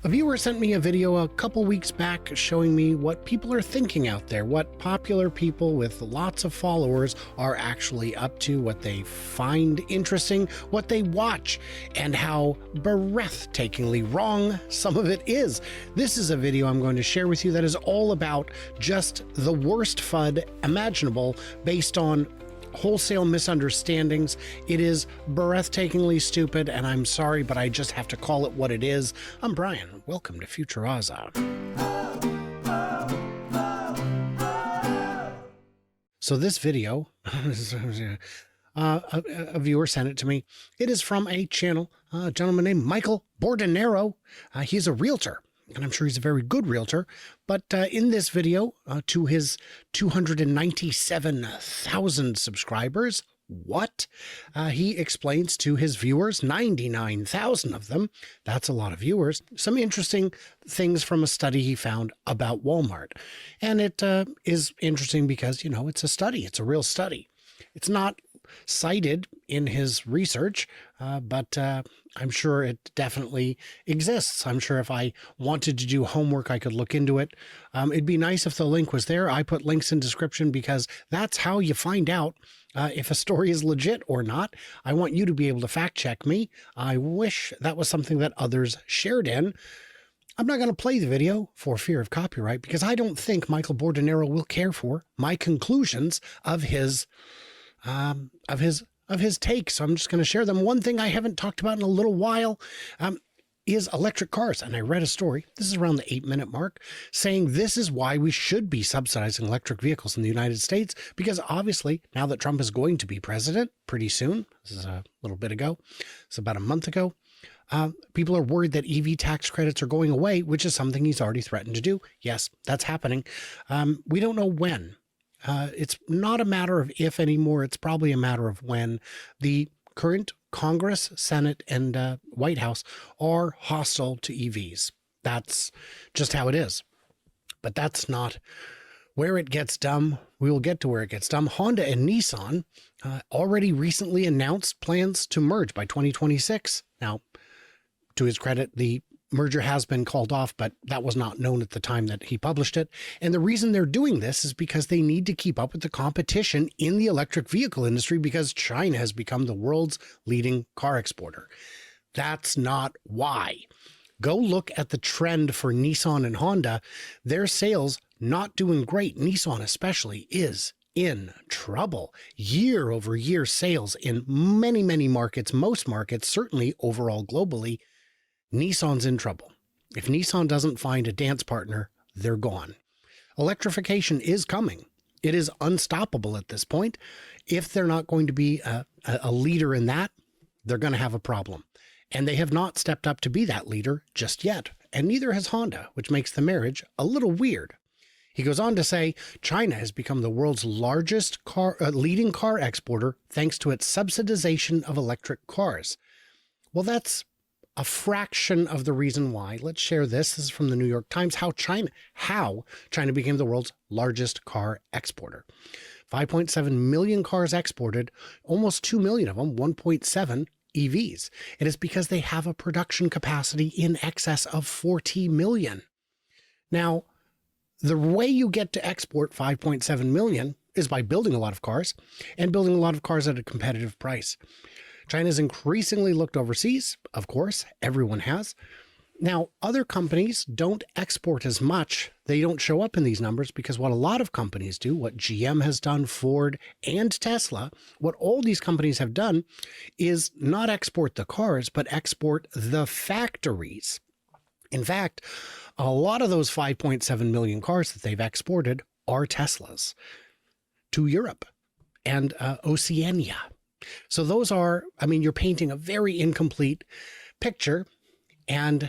A viewer sent me a video a couple weeks back showing me what people are thinking out there, what popular people with lots of followers are actually up to, what they find interesting, what they watch, and how breathtakingly wrong some of it is. This is a video I'm going to share with you that is all about just the worst FUD imaginable based on wholesale misunderstandings. It is breathtakingly stupid, and I'm sorry, but I just have to call it what it is. I'm Brian. Welcome to Futuraza. So this video, a viewer sent it to me. It is from a channel, a gentleman named Michael Bordenero. He's a realtor, and I'm sure he's a very good realtor. But in this video, to his 297,000 subscribers, he explains to his viewers, 99,000 of them, that's a lot of viewers, some interesting things from a study he found about Walmart. And it is interesting because, you know, it's a study. It's a real study. It's not cited in his research, but I'm sure it definitely exists. I'm sure if I wanted to do homework, I could look into it. It'd be nice if the link was there. I put links in description because that's how you find out if a story is legit or not. I want you to be able to fact check me. I wish that was something that others shared in. I'm not going to play the video for fear of copyright because I don't think Michael Bordenero will care for my conclusions of his take. So I'm just going to share them. One thing I haven't talked about in a little while is electric cars. And I read a story, this is around the 8-minute mark, saying this is why we should be subsidizing electric vehicles in the United States, because obviously now that Trump is going to be president pretty soon, this is a little bit ago, it's about a month ago, people are worried that EV tax credits are going away, which is something he's already threatened to do. Yes, that's happening. We don't know when. It's not a matter of if anymore. It's probably a matter of when. The current Congress, Senate, and White House are hostile to EVs. That's just how it is. But that's not where it gets dumb. We will get to where it gets dumb. Honda and Nissan already recently announced plans to merge by 2026. Now, to his credit, the merger has been called off, but that was not known at the time that he published it. And the reason they're doing this is because they need to keep up with the competition in the electric vehicle industry because China has become the world's leading car exporter. That's not why. Go look at the trend for Nissan and Honda. Their sales not doing great. Nissan especially is in trouble. Year over year sales in many, many markets, most markets, certainly overall globally, Nissan's in trouble. If Nissan doesn't find a dance partner, they're gone. Electrification is coming. It is unstoppable at this point. If they're not going to be a leader in that, they're going to have a problem. And they have not stepped up to be that leader just yet. And neither has Honda, which makes the marriage a little weird. He goes on to say, China has become the world's largest leading car exporter thanks to its subsidization of electric cars. Well, that's a fraction of the reason why. Let's share this. This is from the New York Times, how China became the world's largest car exporter. 5.7 million cars exported, almost 2 million of them, 1.7 EVs. It is because they have a production capacity in excess of 40 million. Now, the way you get to export 5.7 million is by building a lot of cars and building a lot of cars at a competitive price. China's increasingly looked overseas. Of course, everyone has. Now, other companies don't export as much. They don't show up in these numbers because what a lot of companies do, what GM has done, Ford and Tesla, what all these companies have done is not export the cars, but export the factories. In fact, a lot of those 5.7 million cars that they've exported are Teslas to Europe and Oceania. So those are, I mean, you're painting a very incomplete picture. And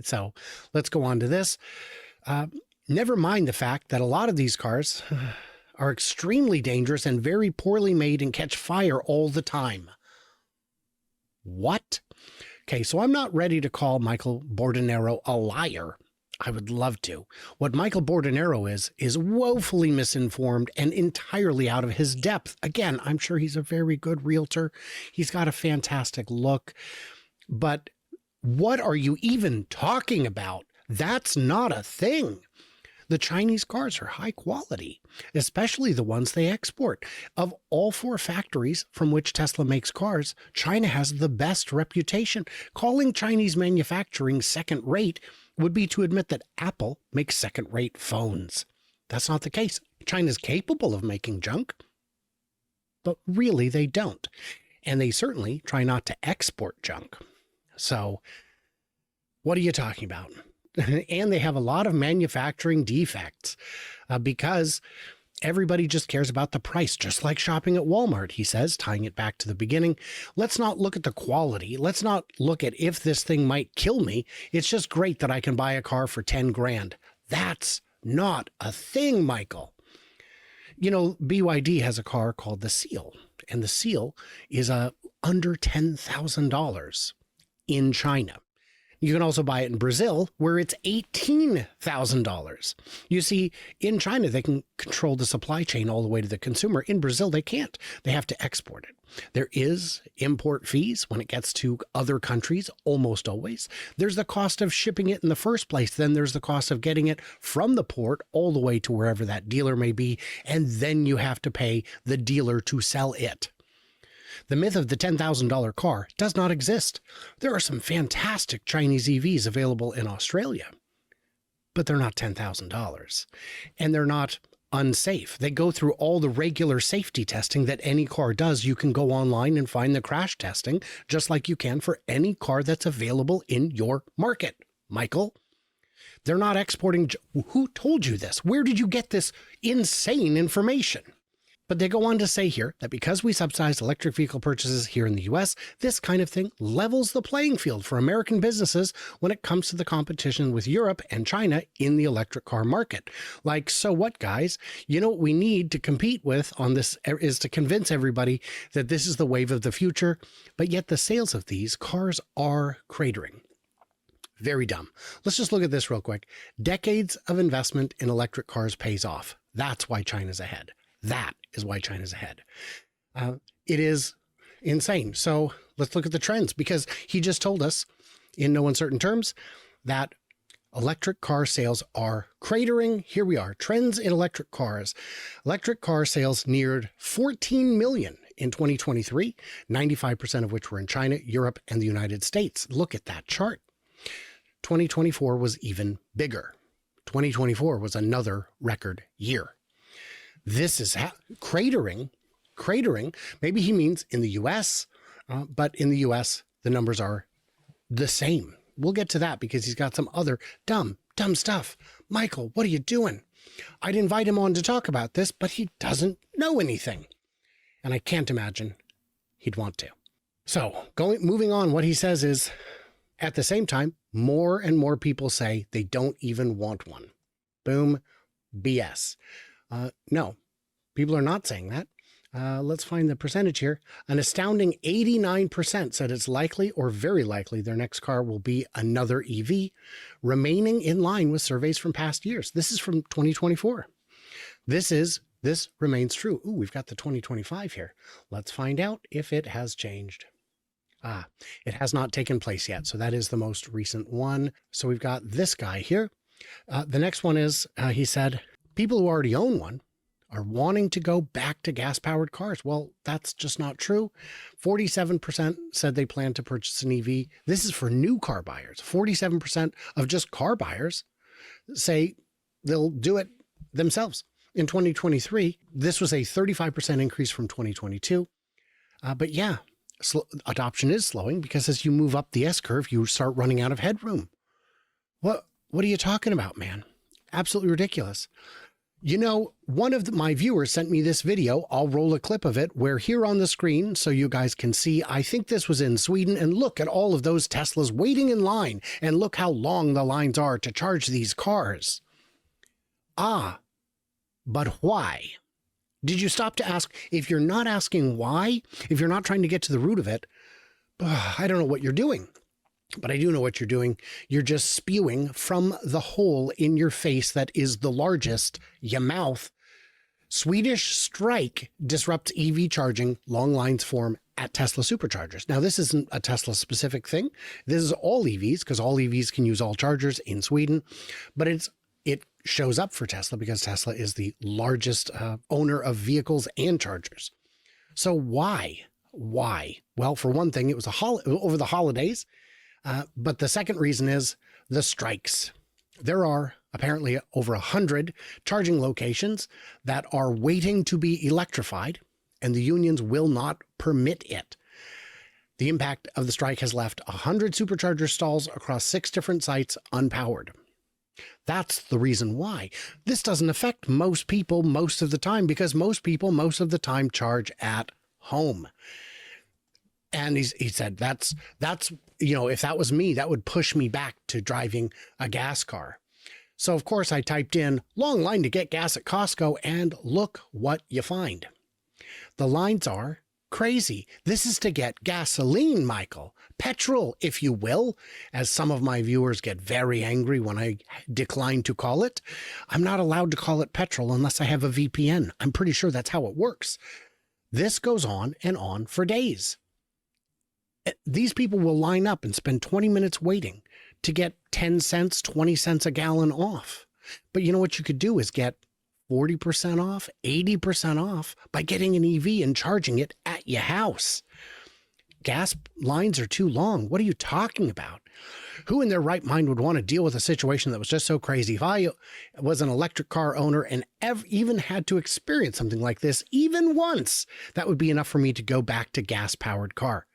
so let's go on to this. Never mind the fact that a lot of these cars are extremely dangerous and very poorly made and catch fire all the time. What? Okay, so I'm not ready to call Michael Bordenero a liar. I would love to. What Michael Bordenero is woefully misinformed and entirely out of his depth. Again, I'm sure he's a very good realtor. He's got a fantastic look. But What are you even talking about? That's not a thing. The Chinese cars are high quality, especially the ones they export. Of all 4 factories from which Tesla makes cars, China has the best reputation. Calling Chinese manufacturing second rate would be to admit that Apple makes second rate phones. That's not the case. China's capable of making junk, but really they don't. And they certainly try not to export junk. So what are you talking about? And they have a lot of manufacturing defects because everybody just cares about the price, just like shopping at Walmart, he says, tying it back to the beginning. Let's not look at the quality. Let's not look at if this thing might kill me. It's just great that I can buy a car for 10 grand. That's not a thing, Michael. You know, BYD has a car called the Seal, and the Seal is under $10,000 in China. You can also buy it in Brazil, where it's $18,000. You see, in China, they can control the supply chain all the way to the consumer. In Brazil, they can't. They have to export it. There is import fees when it gets to other countries, almost always. There's the cost of shipping it in the first place. Then there's the cost of getting it from the port all the way to wherever that dealer may be. And then you have to pay the dealer to sell it. The myth of the $10,000 car does not exist. There are some fantastic Chinese EVs available in Australia, but they're not $10,000. And they're not unsafe. They go through all the regular safety testing that any car does. You can go online and find the crash testing, just like you can for any car that's available in your market. Michael, they're not exporting. Who told you this? Where did you get this insane information? But they go on to say here that because we subsidize electric vehicle purchases here in the US, this kind of thing levels the playing field for American businesses when it comes to the competition with Europe and China in the electric car market. Like, so what, guys? You know what we need to compete with on this is to convince everybody that this is the wave of the future, but yet the sales of these cars are cratering. Very dumb. Let's just look at this real quick. Decades of investment in electric cars pays off. That's why China's ahead. That is why China's ahead. It is insane. So let's look at the trends, because he just told us in no uncertain terms that electric car sales are cratering. Here we are. Trends in electric cars. Electric car sales neared 14 million in 2023, 95% of which were in China, Europe, and the United States. Look at that chart. 2024 was even bigger. 2024 was another record year. This is cratering. Maybe he means in the US, but in the US, the numbers are the same. We'll get to that because he's got some other dumb stuff. Michael, what are you doing? I'd invite him on to talk about this, but he doesn't know anything. And I can't imagine he'd want to. So moving on, what he says is, at the same time, more and more people say they don't even want one. Boom. BS. No, people are not saying that. Let's find the percentage here. An astounding 89% said it's likely or very likely their next car will be another EV, remaining in line with surveys from past years. This is from 2024. This remains true. Ooh, we've got the 2025 here. Let's find out if it has changed. It has not taken place yet. So that is the most recent one. So we've got this guy here. The next one is, he said, people who already own one are wanting to go back to gas-powered cars. Well, that's just not true. 47% said they plan to purchase an EV. This is for new car buyers. 47% of just car buyers say they'll do it themselves. In 2023, this was a 35% increase from 2022. But yeah, adoption is slowing because as you move up the S-curve, you start running out of headroom. What are you talking about, man? Absolutely ridiculous. You know, one of my viewers sent me this video. I'll roll a clip of it where here on the screen so you guys can see. I think this was in Sweden, and look at all of those Teslas waiting in line, and look how long the lines are to charge these cars. But why? Did you stop to ask? If you're not asking why, if you're not trying to get to the root of it, I don't know what you're doing. But I do know what you're doing. You're just spewing from the hole in your face that is the largest, your mouth. Swedish strike disrupts EV charging. Long lines form at Tesla Superchargers. Now, this isn't a Tesla specific thing. This is all EVs, because all EVs can use all chargers in Sweden, but it shows up for Tesla because Tesla is the largest owner of vehicles and chargers. So why? Well, for one thing, it was over the holidays, but the second reason is the strikes. There are apparently over 100 charging locations that are waiting to be electrified, and the unions will not permit it. The impact of the strike has left 100 supercharger stalls across 6 different sites unpowered. That's the reason why. This doesn't affect most people most of the time, because most people most of the time charge at home. And he said, that's, if that was me, that would push me back to driving a gas car. So of course I typed in long line to get gas at Costco, and look what you find. The lines are crazy. This is to get gasoline, Michael. Petrol, if you will, as some of my viewers get very angry when I decline to call it. I'm not allowed to call it petrol unless I have a VPN. I'm pretty sure that's how it works. This goes on and on for days. These people will line up and spend 20 minutes waiting to get 10 cents, 20 cents a gallon off. But you know what you could do is get 40% off, 80% off by getting an EV and charging it at your house. Gas lines are too long. What are you talking about? Who in their right mind would want to deal with a situation that was just so crazy? If I was an electric car owner and even had to experience something like this, even once, that would be enough for me to go back to gas-powered car.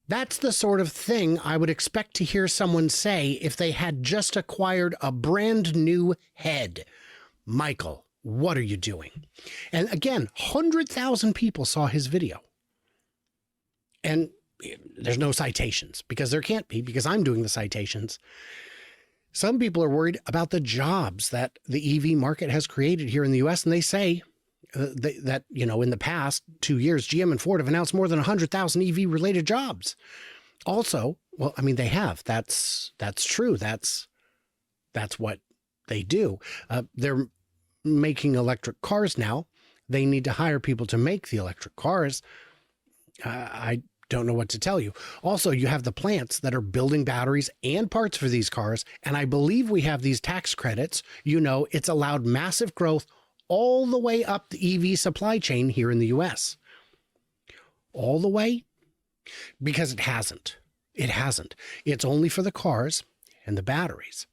That's the sort of thing I would expect to hear someone say if they had just acquired a brand new head. Michael, what are you doing? And again, 100,000 people saw his video. And there's no citations, because there can't be, because I'm doing the citations. Some people are worried about the jobs that the EV market has created here in the US, and they say that, in the past 2 years, GM and Ford have announced more than 100,000 EV related jobs. Also, well, I mean, they have. That's true. That's what they do. They're making electric cars now. They need to hire people to make the electric cars. I don't know what to tell you. Also, you have the plants that are building batteries and parts for these cars. And I believe we have these tax credits. It's allowed massive growth all the way up the EV supply chain here in the US. All the way? Because it hasn't. It hasn't. It's only for the cars and the batteries.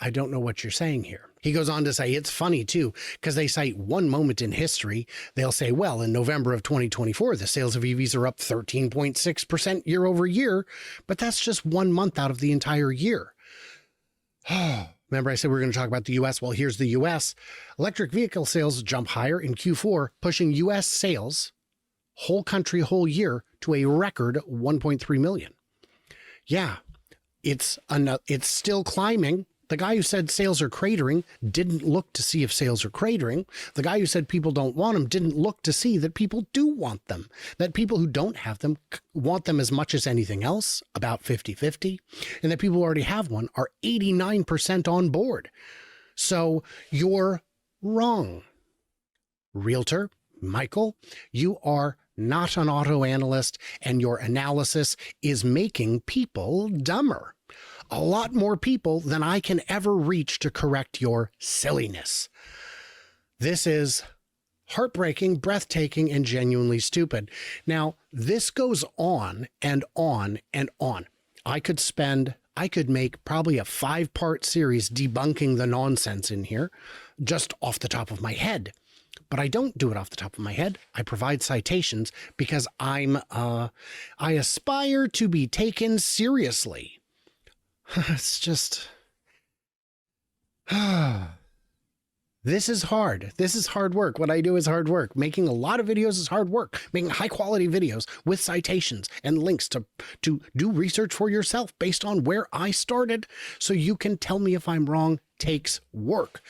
I don't know what you're saying here. He goes on to say it's funny, too, because they cite one moment in history. They'll say, well, in November of 2024, the sales of EVs are up 13.6% year over year. But that's just 1 month out of the entire year. Remember I said we were going to talk about the U.S.? Well, here's the U.S. Electric vehicle sales jump higher in Q4, pushing U.S. sales, whole country, whole year, to a record 1.3 million. Yeah, it's still climbing. The guy who said sales are cratering didn't look to see if sales are cratering. The guy who said people don't want them didn't look to see that people do want them, that people who don't have them want them as much as anything else, about 50-50, and that people who already have one are 89% on board. So you're wrong. Realtor, Michael, you are not an auto analyst, and your analysis is making people dumber. A lot more people than I can ever reach to correct your silliness. This is heartbreaking, breathtaking, and genuinely stupid. Now, this goes on and on and on. I could make probably a 5-part series debunking the nonsense in here, just off the top of my head. But I don't do it off the top of my head. I provide citations because I aspire to be taken seriously. It's just, this is hard. This is hard work. What I do is hard work. Making a lot of videos is hard work. Making high quality videos with citations and links to do research for yourself based on where I started, so you can tell me if I'm wrong, takes work.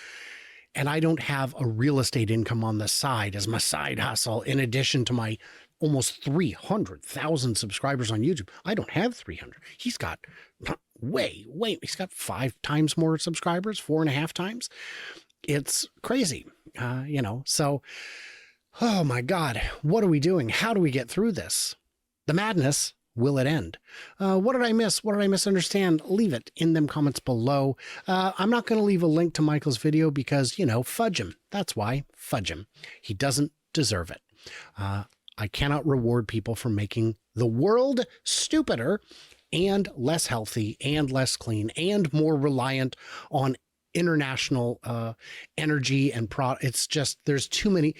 And I don't have a real estate income on the side as my side hustle in addition to my almost 300,000 subscribers on YouTube. I don't have 300. He's got he's got 5 times more subscribers, 4.5 times. It's crazy, so Oh my God, what are we doing? How do we get through this? The madness, will it end? What did I miss? What did I misunderstand? Leave it in them comments below. I'm not going to leave a link to Michael's video because, fudge him. That's why, fudge him. He doesn't deserve it. I cannot reward people for making the world stupider and less healthy and less clean and more reliant on international energy and it's just, there's too many.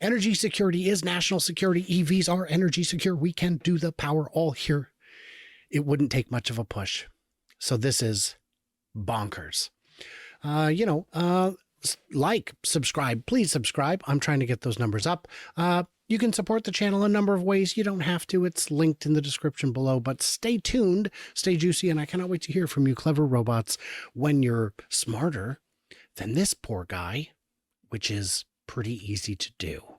Energy security is national security. EVs are energy secure. We can do the power all here. It wouldn't take much of a push. So this is bonkers. Like, subscribe, please subscribe. I'm trying to get those numbers up. You can support the channel a number of ways. You don't have to. It's linked in the description below, but stay tuned, stay juicy, and I cannot wait to hear from you clever robots when you're smarter than this poor guy, which is pretty easy to do.